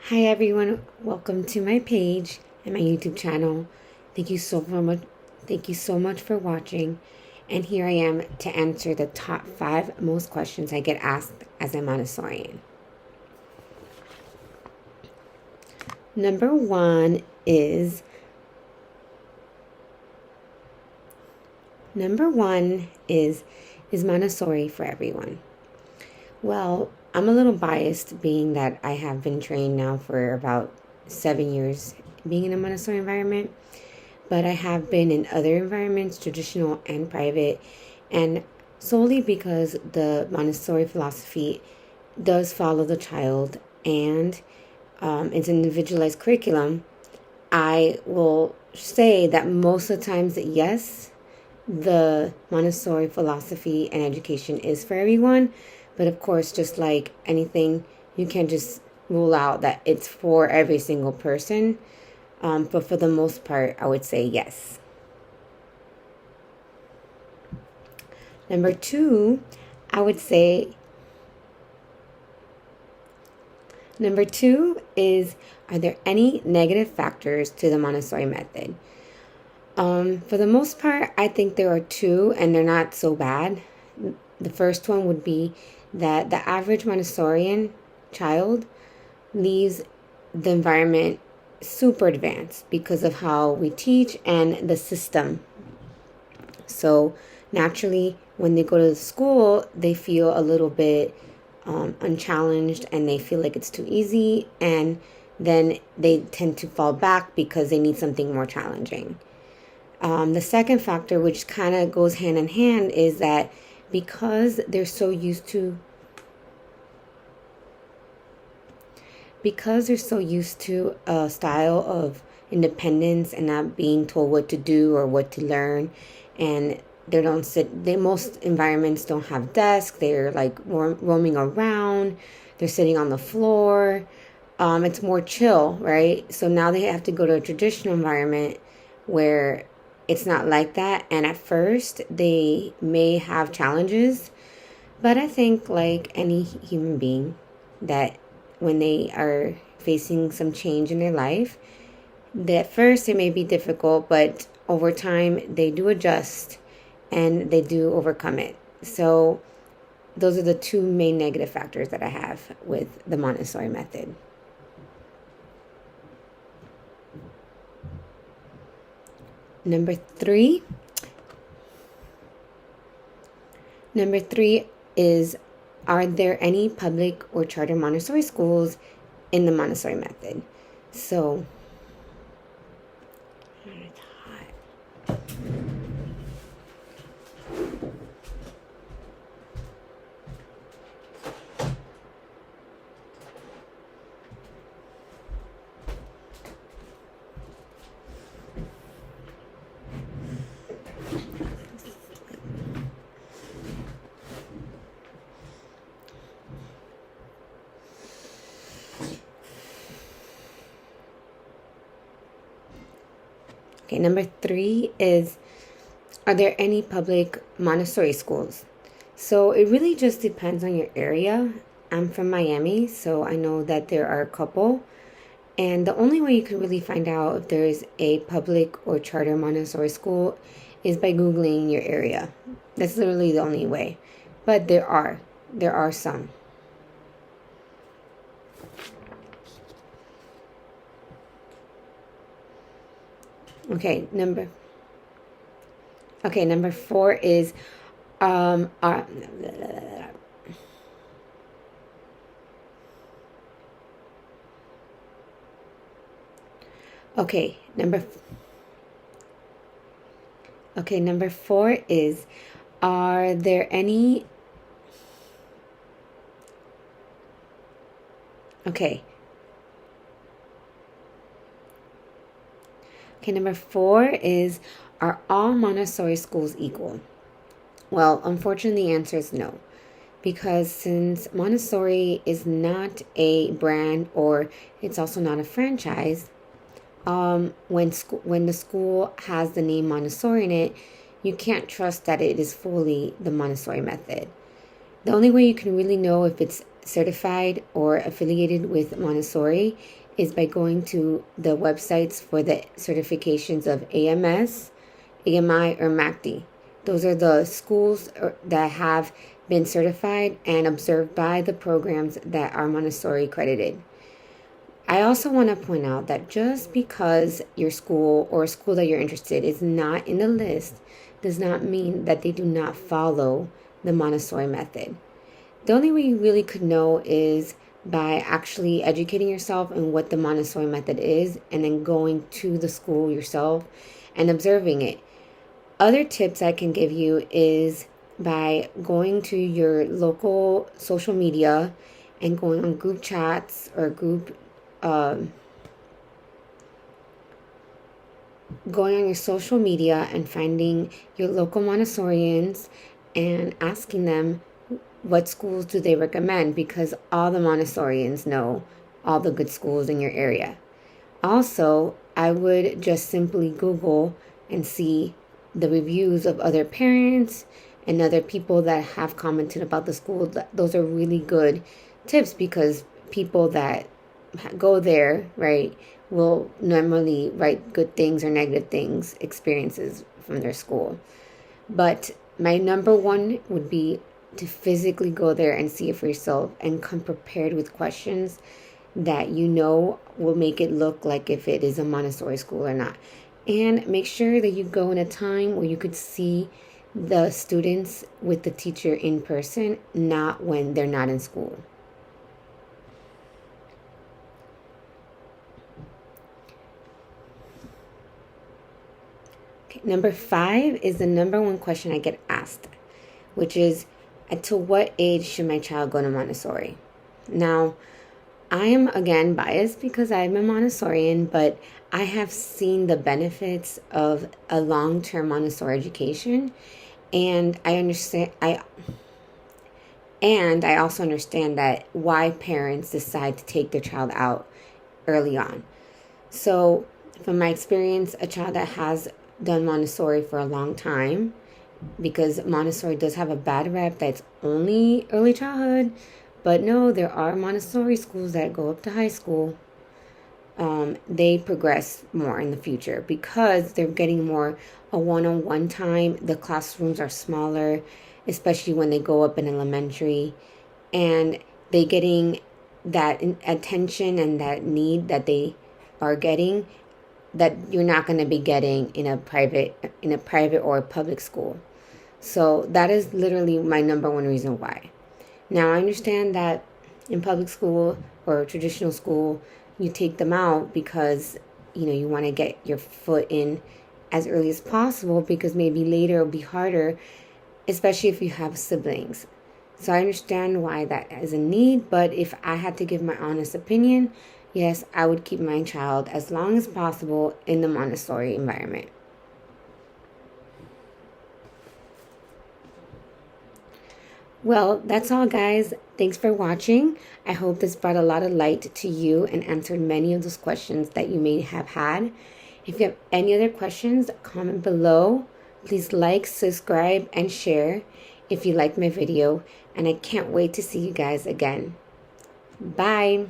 Hi everyone, welcome to my page and my YouTube channel. Thank you so much. Thank you so much for watching. And here I am to answer the top 5 most questions I get asked as a Montessorian. Number 1 is Montessori for everyone? Well, I'm a little biased being that I have been trained now for about 7 years being in a Montessori environment, but I have been in other environments, traditional and private, and solely because the Montessori philosophy does follow the child and it's an individualized curriculum. I will say that most of the times that yes, the Montessori philosophy and education is for everyone. But of course, just like anything, you can't just rule out that it's for every single person. But for the most part, I would say yes. Number 2, is, are there any negative factors to the Montessori method? For the most part, I think there are 2, and they're not so bad. The first one would be that the average Montessorian child leaves the environment super advanced because of how we teach and the system. So naturally, when they go to school, they feel a little bit unchallenged and they feel like it's too easy, and then they tend to fall back because they need something more challenging. The second factor, which kind of goes hand in hand, is that because they're so used to a style of independence and not being told what to do or what to learn, and most environments don't have desks, they're like roaming around, they're sitting on the floor, it's more chill, right? So now they have to go to a traditional environment where it's not like that, and at first they may have challenges, but I think like any human being, that when they are facing some change in their life, that at first it may be difficult, but over time they do adjust and they do overcome it. So those are the 2 main negative factors that I have with the Montessori method. Number three is, are there any public or charter Montessori schools in the Montessori method? So, okay, number 3 is, are there any public Montessori schools? So it really just depends on your area. I'm from Miami, so I know that there are a couple. And the only way you can really find out if there is a public or charter Montessori school is by Googling your area. That's literally the only way. But there are some. Okay, number 4 is number 4 is, are there any number 4 is, are all Montessori schools equal? Well, unfortunately, the answer is no. Because since Montessori is not a brand, or it's also not a franchise, when the school has the name Montessori in it, you can't trust that it is fully the Montessori method. The only way you can really know if it's certified or affiliated with Montessori is by going to the websites for the certifications of AMS, AMI, or MACD. Those are the schools that have been certified and observed by the programs that are Montessori accredited. I also want to point out that just because your school or a school that you're interested is not in the list does not mean that they do not follow the Montessori method. The only way you really could know is by actually educating yourself on what the Montessori method is and then going to the school yourself and observing it. Other tips I can give you is by going to your local social media and going on group chats or going on your social media and finding your local Montessorians and asking them what schools do they recommend, because all the Montessorians know all the good schools in your area. Also, I would just simply Google and see the reviews of other parents and other people that have commented about the school. Those are really good tips because people that go there, right, will normally write good things or negative things, experiences from their school. But my number one would be to physically go there and see it for yourself and come prepared with questions that you know will make it look like if it is a Montessori school or not. And make sure that you go in a time where you could see the students with the teacher in person, not when they're not in school. Okay, number 5 is the number one question I get asked, which is, to what age should my child go to Montessori? Now, I am again biased because I'm a Montessorian, but I have seen the benefits of a long-term Montessori education, and I also understand that why parents decide to take their child out early on. So, from my experience, a child that has done Montessori for a long time, because Montessori does have a bad rep that's only early childhood, but no, there are Montessori schools that go up to high school. They progress more in the future because they're getting more a one-on-one time. The classrooms are smaller, especially when they go up in elementary, and they getting that attention and that need that they are getting that you're not going to be getting in a private or public school. So that is literally my number one reason why. Now, I understand that in public school or traditional school, you take them out because, you want to get your foot in as early as possible because maybe later it'll be harder, especially if you have siblings. So I understand why that is a need, but if I had to give my honest opinion, yes, I would keep my child as long as possible in the Montessori environment. Well, that's all, guys. Thanks for watching. I hope this brought a lot of light to you and answered many of those questions that you may have had. If you have any other questions, comment below. Please like, subscribe, and share if you liked my video. And I can't wait to see you guys again. Bye.